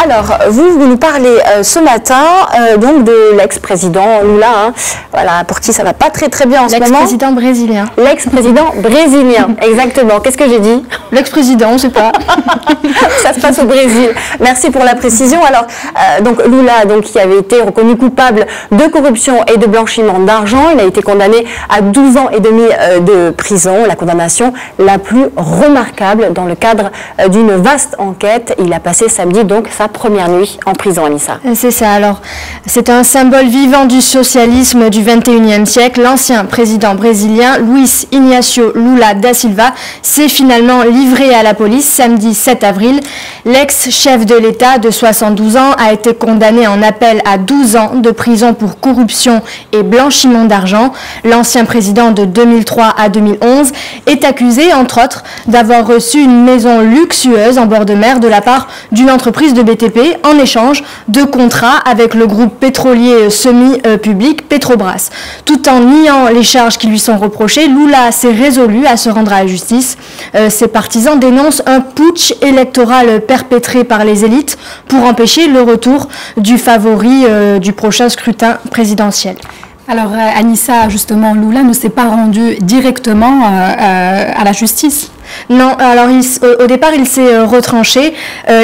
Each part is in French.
Alors, vous nous parlez ce matin donc de l'ex-président Lula, hein, voilà, pour qui ça va pas très bien en ce moment. L'ex-président brésilien. L'ex-président brésilien, exactement. Qu'est-ce que j'ai dit? L'ex-président, on ne sait pas. Ça se passe au Brésil. Merci pour la précision. Alors, donc Lula, donc, qui avait été reconnu coupable de corruption et de blanchiment d'argent, il a été condamné à 12 ans et demi de prison, la condamnation la plus remarquable dans le cadre d'une vaste enquête. Il a passé samedi donc sa première nuit en prison, Anissa. C'est ça. Alors, c'est un symbole vivant du socialisme du 21e siècle. L'ancien président brésilien Luiz Inácio Lula da Silva s'est finalement livré à la police samedi 7 avril. L'ex-chef de l'État de 72 ans a été condamné en appel à 12 ans de prison pour corruption et blanchiment d'argent. L'ancien président de 2003 à 2011 est accusé, entre autres, d'avoir reçu une maison luxueuse en bord de mer de la part d'une entreprise de BTP en échange de contrats avec le groupe pétrolier semi-public Petrobras. Tout en niant les charges qui lui sont reprochées, Lula s'est résolu à se rendre à la justice. Ses partisans dénoncent un putsch électoral perpétré par les élites pour empêcher le retour du favori du prochain scrutin présidentiel. Alors Anissa, justement, Lula ne s'est pas rendu directement à la justice. Non, alors au départ il s'est retranché,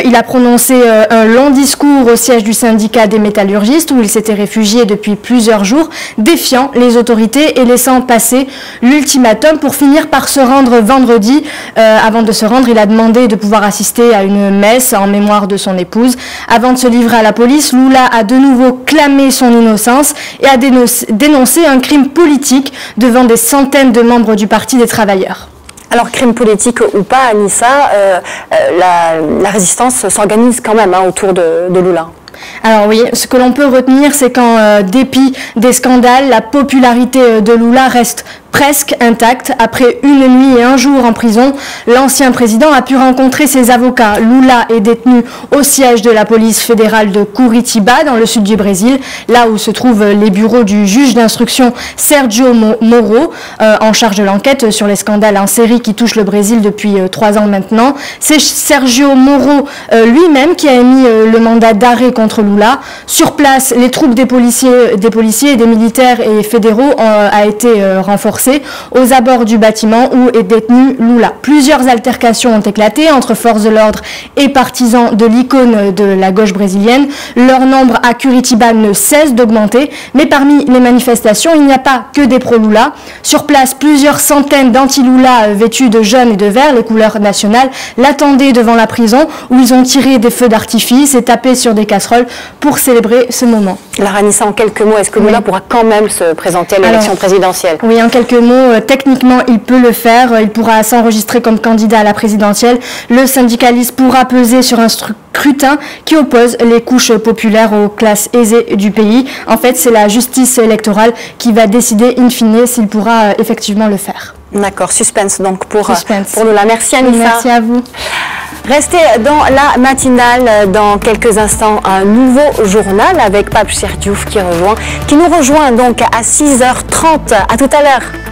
il a prononcé un long discours au siège du syndicat des métallurgistes où il s'était réfugié depuis plusieurs jours, défiant les autorités et laissant passer l'ultimatum pour finir par se rendre vendredi. Avant de se rendre, il a demandé de pouvoir assister à une messe en mémoire de son épouse. Avant de se livrer à la police, Lula a de nouveau clamé son innocence et a dénoncé un crime politique devant des centaines de membres du Parti des travailleurs. Alors, crime politique ou pas, Anissa, la résistance s'organise quand même autour de Lula. Alors oui, ce que l'on peut retenir, c'est qu'en dépit des scandales, la popularité de Lula reste presque intacte. Après une nuit et un jour en prison, l'ancien président a pu rencontrer ses avocats. Lula est détenu au siège de la police fédérale de Curitiba, dans le sud du Brésil, là où se trouvent les bureaux du juge d'instruction Sergio Moro, en charge de l'enquête sur les scandales en série qui touchent le Brésil depuis 3 ans maintenant. C'est Sergio Moro lui-même qui a émis le mandat d'arrêt contre Lula. Sur place, les troupes des policiers et des militaires et fédéraux ont été renforcées aux abords du bâtiment où est détenu Lula. Plusieurs altercations ont éclaté entre forces de l'ordre et partisans de l'icône de la gauche brésilienne. Leur nombre à Curitiba ne cesse d'augmenter, mais parmi les manifestations, il n'y a pas que des pro-Lula. Sur place, plusieurs centaines d'anti-Lula vêtus de jaune et de vert, les couleurs nationales, l'attendaient devant la prison où ils ont tiré des feux d'artifice et tapé sur des casseroles pour célébrer ce moment. Alors Anissa, en quelques mots, est-ce que Lula pourra quand même se présenter à l'élection présidentielle? Oui, en quelques mots, techniquement, il peut le faire. Il pourra s'enregistrer comme candidat à la présidentielle. Le syndicaliste pourra peser sur un scrutin qui oppose les couches populaires aux classes aisées du pays. En fait, c'est la justice électorale qui va décider in fine s'il pourra effectivement le faire. D'accord, suspense donc pour Lula. Merci Anissa. Merci à vous. Restez dans la matinale, dans quelques instants, un nouveau journal avec Pape Cher Diouf qui nous rejoint donc à 6h30. À tout à l'heure.